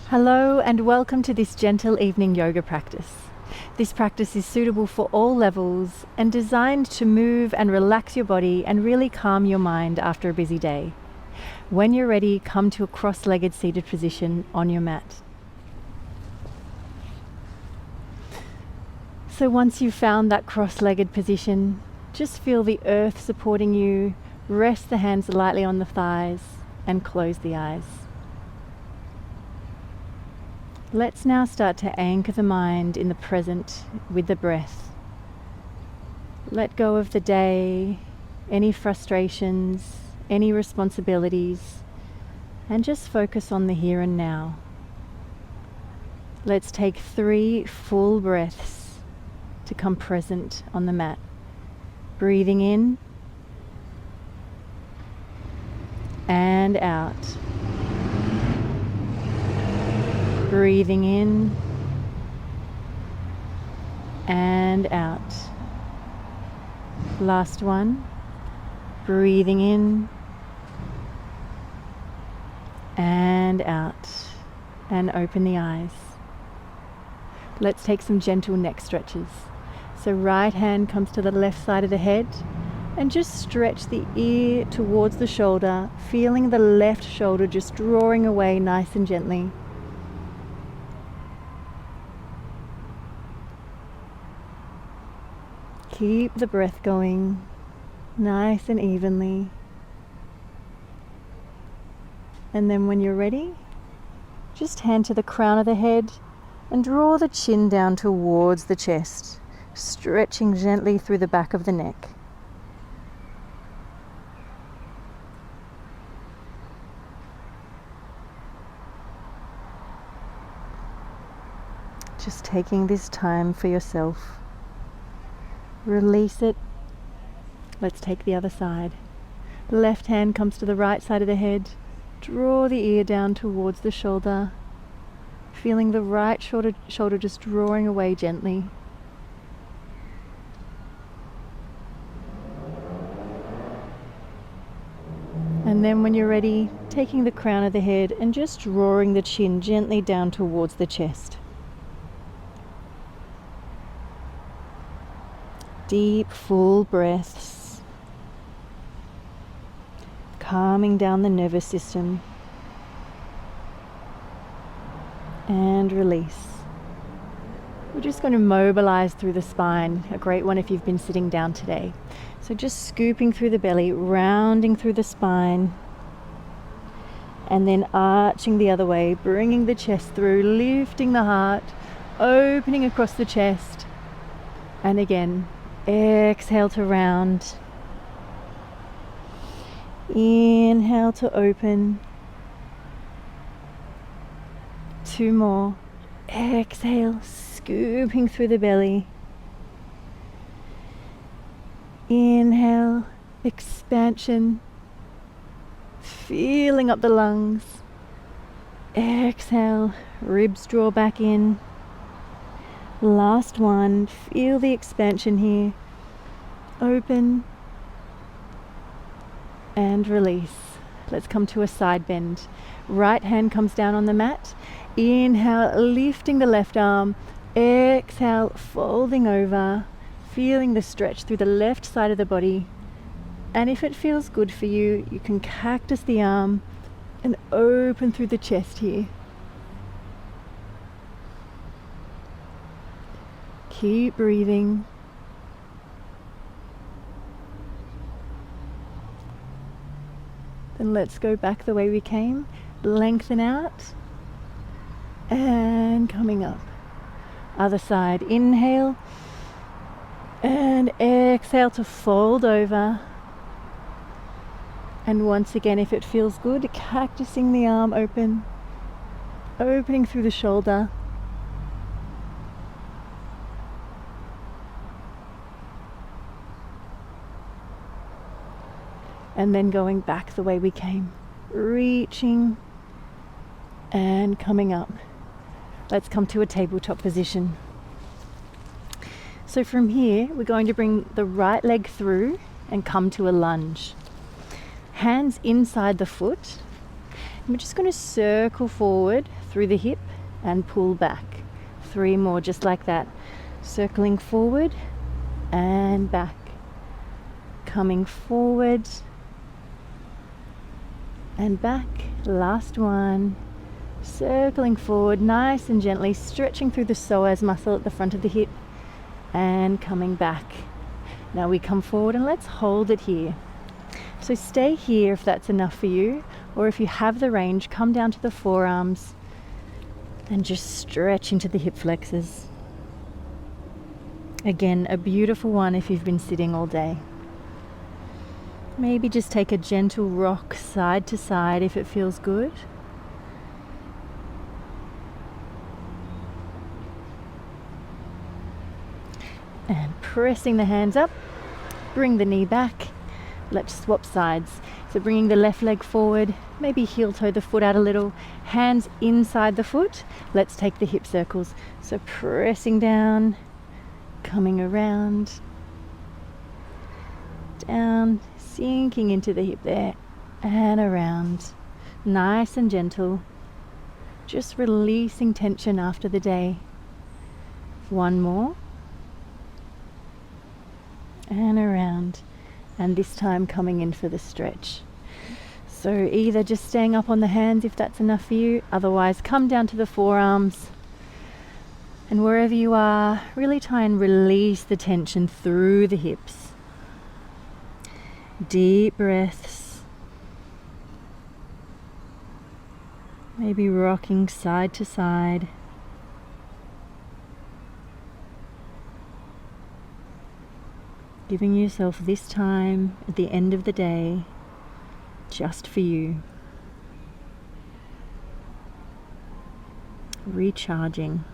Hello and welcome to this gentle evening yoga practice. This practice is suitable for all levels and designed to move and relax your body and really calm your mind after a busy day. When you're ready, come to a cross-legged seated position on your mat. So once you've found that cross-legged position, just feel the earth supporting you, rest the hands lightly on the thighs and close the eyes. Let's now start to anchor the mind in the present with the breath. Let go of the day, any frustrations, any responsibilities, and just focus on the here and now. Let's take 3 full breaths to come present on the mat. Breathing in and out. Breathing in and out. Last one. Breathing in and out. And open the eyes. Let's take some gentle neck stretches. So right hand comes to the left side of the head and just stretch the ear towards the shoulder, feeling the left shoulder just drawing away nice and gently. Keep the breath going nice and evenly. And then when you're ready, just hand to the crown of the head and draw the chin down towards the chest, stretching gently through the back of the neck. Just taking this time for yourself. Release it. Let's take the other side. The left hand comes to the right side of the head. Draw the ear down towards the shoulder, feeling the right shoulder just drawing away gently. And then when you're ready, taking the crown of the head and just drawing the chin gently down towards the chest. Deep, full breaths, calming down the nervous system, and release. We're just going to mobilize through the spine, a great one if you've been sitting down today. So just scooping through the belly, rounding through the spine, and then arching the other way, bringing the chest through, lifting the heart, opening across the chest, and again, exhale to round. Inhale to open. 2 more. Exhale, scooping through the belly. Inhale, expansion, feeling up the lungs. Exhale, ribs draw back in. Last one, feel the expansion here. Open and release. Let's come to a side bend. Right hand comes down on the mat. Inhale, lifting the left arm. Exhale, folding over, feeling the stretch through the left side of the body. And if it feels good for you, you can cactus the arm and open through the chest here. Keep breathing. Then let's go back the way we came. Lengthen out and coming up. Other side. Inhale and exhale to fold over. And once again, if it feels good, cactusing the arm open, opening through the shoulder. And then going back the way we came, reaching and coming up. Let's come to a tabletop position. So from here, we're going to bring the right leg through and come to a lunge. Hands inside the foot, We're just going to circle forward through the hip and pull back. 3 more, just like that. Circling forward and back. Coming forward and back. Last one. Circling forward nice and gently, stretching through the psoas muscle at the front of the hip and coming back. Now we come forward and let's hold it here. So stay here if that's enough for you, or if you have the range, come down to the forearms and just stretch into the hip flexors. Again, a beautiful one if you've been sitting all day. Maybe just take a gentle rock side to side if it feels good. And pressing the hands up, bring the knee back. Let's swap sides. So bringing the left leg forward, maybe heel toe the foot out a little, hands inside the foot. Let's take the hip circles. So pressing down, coming around, down, sinking into the hip there, and around. Nice and gentle, just releasing tension after the day. One more. And around, and this time coming in for the stretch. So either just staying up on the hands if that's enough for you, otherwise come down to the forearms, and wherever you are, really try and release the tension through the hips. Deep breaths, maybe rocking side to side. Giving yourself this time at the end of the day, just for you. Recharging.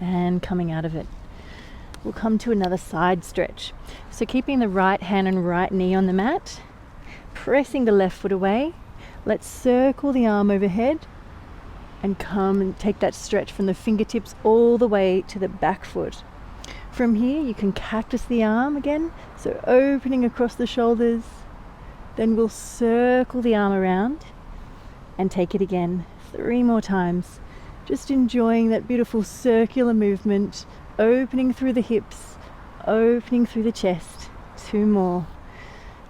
And coming out of it. We'll come to another side stretch. So keeping the right hand and right knee on the mat, pressing the left foot away. Let's circle the arm overhead and come and take that stretch from the fingertips all the way to the back foot. From here you can cactus the arm again, so opening across the shoulders. Then we'll circle the arm around and take it again 3 more times. Just enjoying that beautiful circular movement, opening through the hips, opening through the chest. 2 more.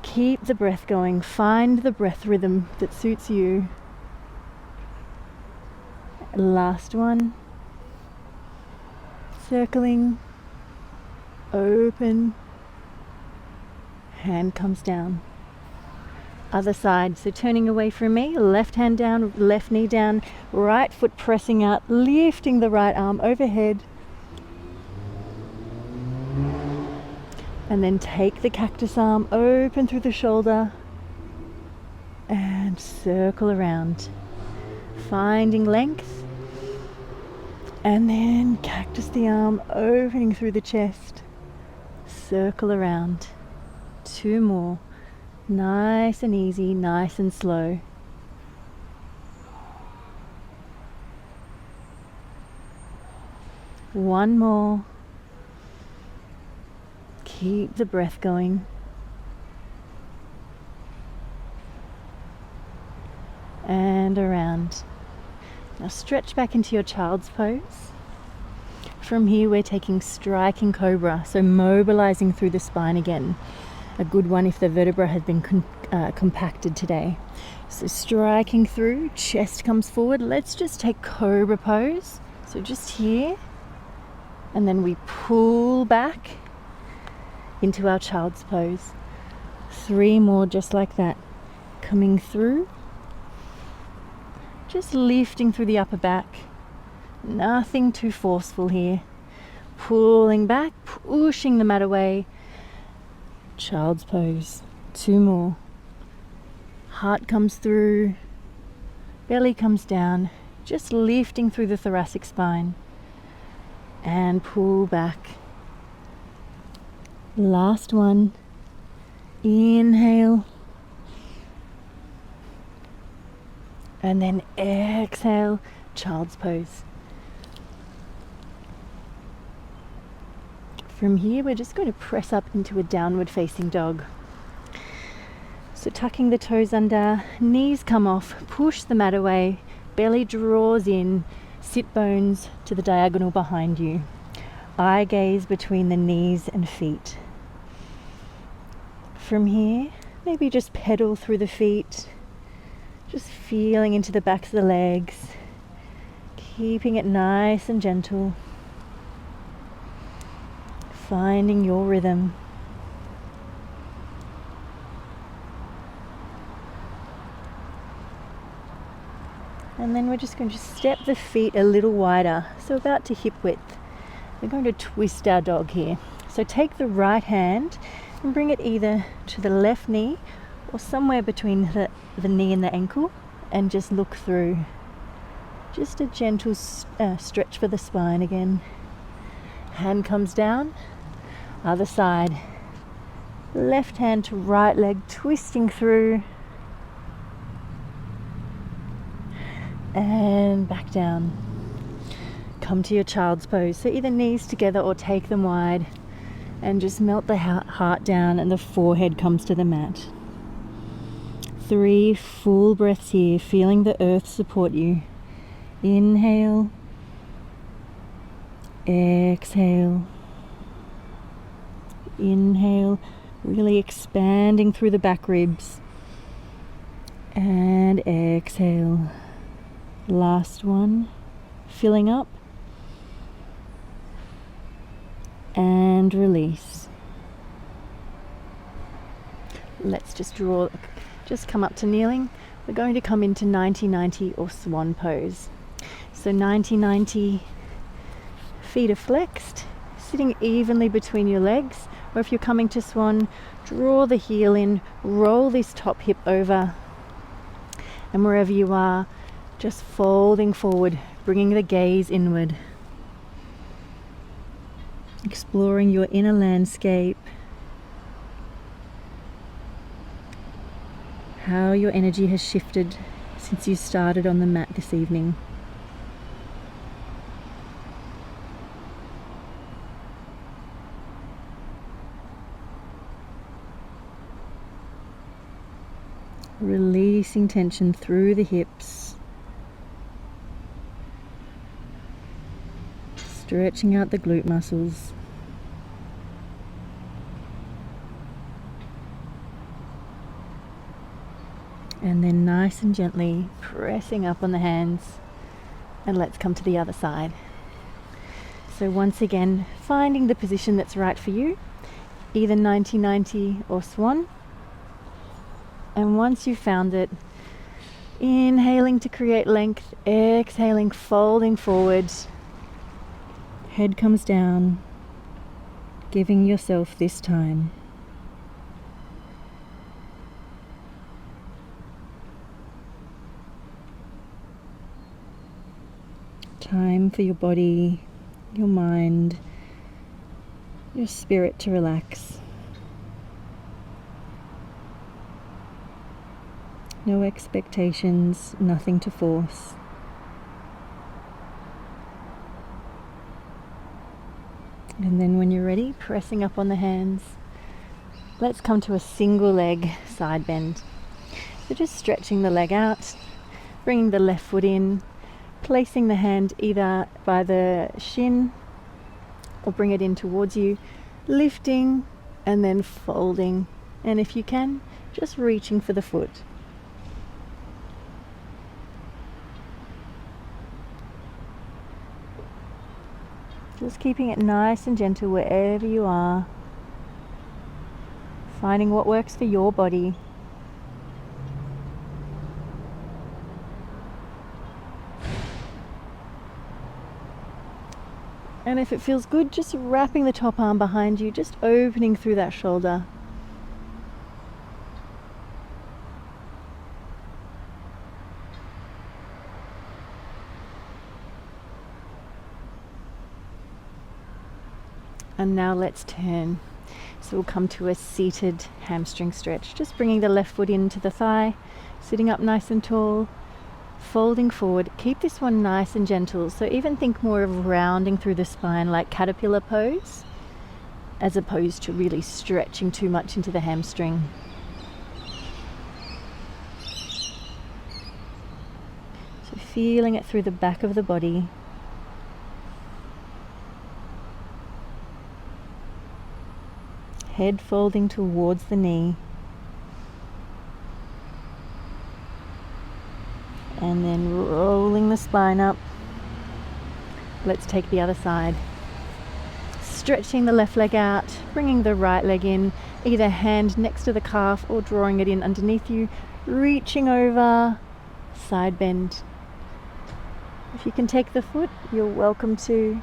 Keep the breath going, find the breath rhythm that suits you. Last one. Circling. Open, hand comes down. Other side, so turning away from me, left hand down, left knee down, right foot pressing out, lifting the right arm overhead. And then take the cactus arm, open through the shoulder, and circle around, finding length. And then cactus the arm, opening through the chest. Circle around. 2 more. Nice and easy, nice and slow. One more. Keep the breath going. And around. Now stretch back into your child's pose. From here we're taking striking cobra, so mobilizing through the spine again. A good one if the vertebra has been compacted today. So striking through, chest comes forward. Let's just take cobra pose. So just here, and then we pull back into our child's pose. 3 more just like that. Coming through, just lifting through the upper back. Nothing too forceful here. Pulling back, pushing the mat away. Child's pose. 2 more. Heart comes through, belly comes down, just lifting through the thoracic spine. And pull back. Last one. Inhale. And then exhale, child's pose. From here, we're just going to press up into a downward facing dog. So tucking the toes under, knees come off, push the mat away, belly draws in, sit bones to the diagonal behind you. Eye gaze between the knees and feet. From here, maybe just pedal through the feet, just feeling into the backs of the legs, keeping it nice and gentle, finding your rhythm. And then we're just going to step the feet a little wider, so about to hip width. We're going to twist our dog here. So take the right hand and bring it either to the left knee or somewhere between the knee and the ankle, and just look through. Just a gentle stretch for the spine again. Hand comes down, other side. Left hand to right leg, twisting through. And back down. Come to your child's pose. So either knees together or take them wide, and just melt the heart down and the forehead comes to the mat. 3 full breaths here, feeling the earth support you. Inhale, exhale, inhale, really expanding through the back ribs, and exhale. Last one, filling up, and release. Let's just come up to kneeling. We're going to come into 90-90 or swan pose. So 90-90, feet are flexed, sitting evenly between your legs, or if you're coming to swan, draw the heel in, roll this top hip over, and wherever you are, just folding forward, bringing the gaze inward. Exploring your inner landscape, how your energy has shifted since you started on the mat this evening. Releasing tension through the hips. Stretching out the glute muscles. And then nice and gently pressing up on the hands, and let's come to the other side. So once again, finding the position that's right for you, either 90-90 or swan. And once you've found it, inhaling to create length, exhaling, folding forward. Head comes down, giving yourself this time. Time for your body, your mind, your spirit to relax. No expectations, nothing to force. And then when you're ready, pressing up on the hands, let's come to a single leg side bend. So just stretching the leg out, bringing the left foot in, placing the hand either by the shin or bring it in towards you, lifting and then folding. And if you can, just reaching for the foot. Just keeping it nice and gentle wherever you are. Finding what works for your body. And if it feels good, just wrapping the top arm behind you, just opening through that shoulder. And now let's turn. So we'll come to a seated hamstring stretch. Just bringing the left foot into the thigh, sitting up nice and tall, folding forward. Keep this one nice and gentle. So even think more of rounding through the spine like caterpillar pose, as opposed to really stretching too much into the hamstring. feeling it through the back of the body. Head folding towards the knee. And then rolling the spine up. Let's take the other side. Stretching the left leg out, bringing the right leg in, either hand next to the calf or drawing it in underneath you, reaching over, side bend. If you can take the foot, you're welcome to.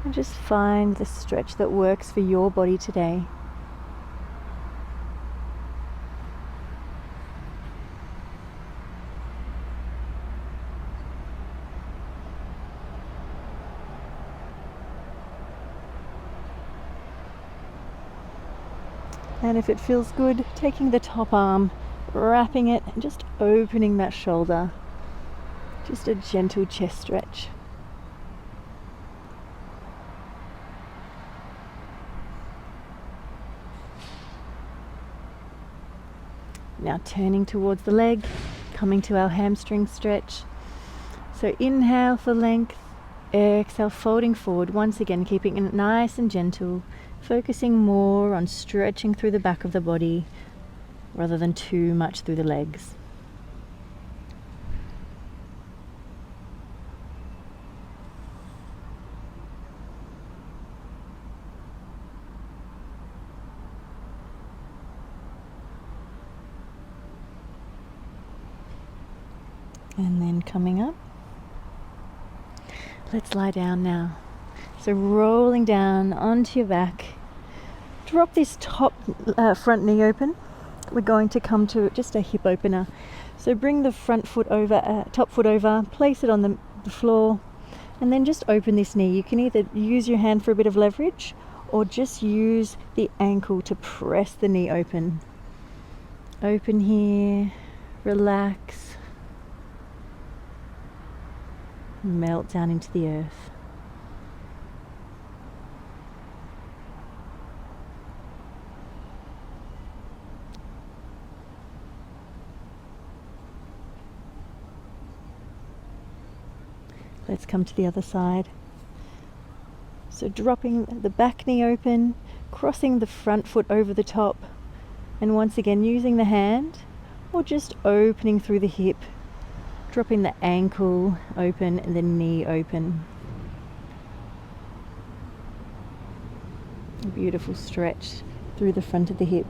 And just find the stretch that works for your body today. And if it feels good, taking the top arm, wrapping it, and just opening that shoulder. Just a gentle chest stretch. Now turning towards the leg, coming to our hamstring stretch. So inhale for length, exhale, folding forward, once again keeping it nice and gentle, focusing more on stretching through the back of the body rather than too much through the legs. And then coming up, let's lie down now. So rolling down onto your back, drop this top front knee open. We're going to come to just a hip opener. So bring the front foot over, top foot over, place it on the floor, and then just open this knee. You can either use your hand for a bit of leverage or just use the ankle to press the knee open. Open here, relax. Melt down into the earth. Let's come to the other side. So dropping the back knee open, crossing the front foot over the top, and once again using the hand or just opening through the hip. Dropping the ankle open and the knee open. A beautiful stretch through the front of the hip.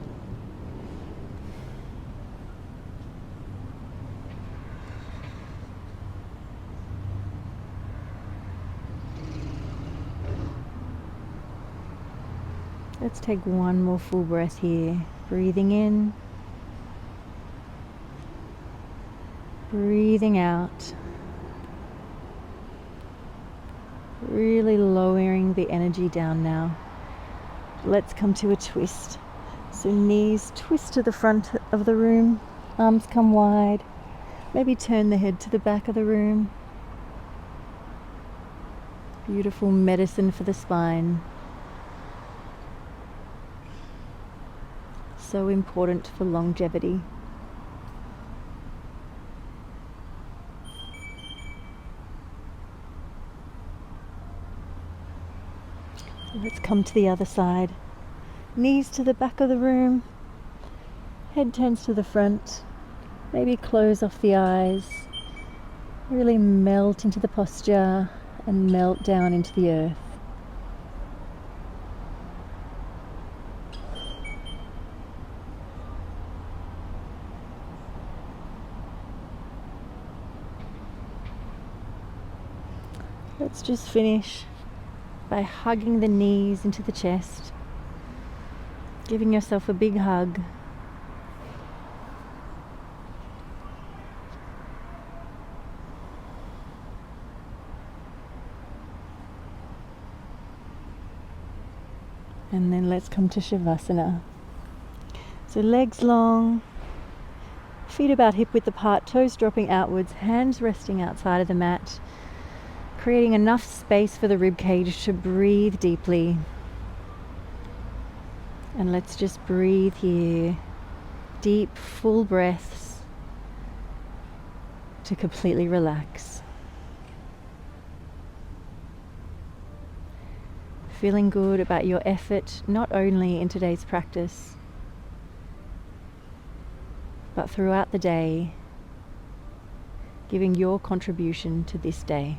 Let's take one more full breath here. Breathing in. Breathing out, really lowering the energy down now. Let's come to a twist. So knees twist to the front of the room, arms come wide, maybe turn the head to the back of the room. Beautiful medicine for the spine. So important for longevity. Let's come to the other side. Knees to the back of the room. Head turns to the front. Maybe close off the eyes. Really melt into the posture and melt down into the earth. Let's just finish by hugging the knees into the chest, giving yourself a big hug. And then let's come to Savasana. So legs long, feet about hip width apart, toes dropping outwards, hands resting outside of the mat, creating enough space for the rib cage to breathe deeply. And let's just breathe here. Deep, full breaths. to completely relax. Feeling good about your effort, not only in today's practice, but throughout the day, giving your contribution to this day.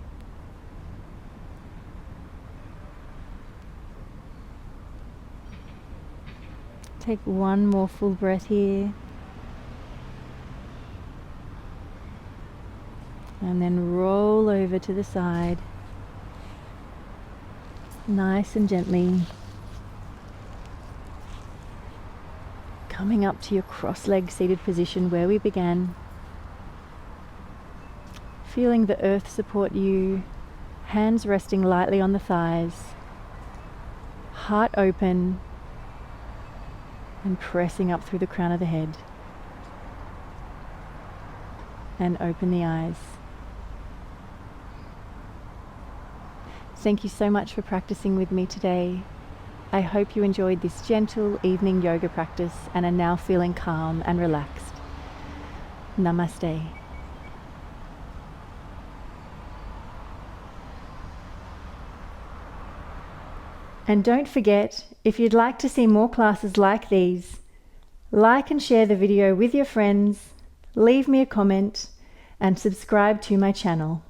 Take one more full breath here. And then roll over to the side, nice and gently. Coming up to your cross-legged seated position where we began. Feeling the earth support you, hands resting lightly on the thighs, heart open, and pressing up through the crown of the head. And open the eyes. Thank you so much for practicing with me today. I hope you enjoyed this gentle evening yoga practice and are now feeling calm and relaxed. Namaste. And don't forget, if you'd like to see more classes like these, like and share the video with your friends, leave me a comment, and subscribe to my channel.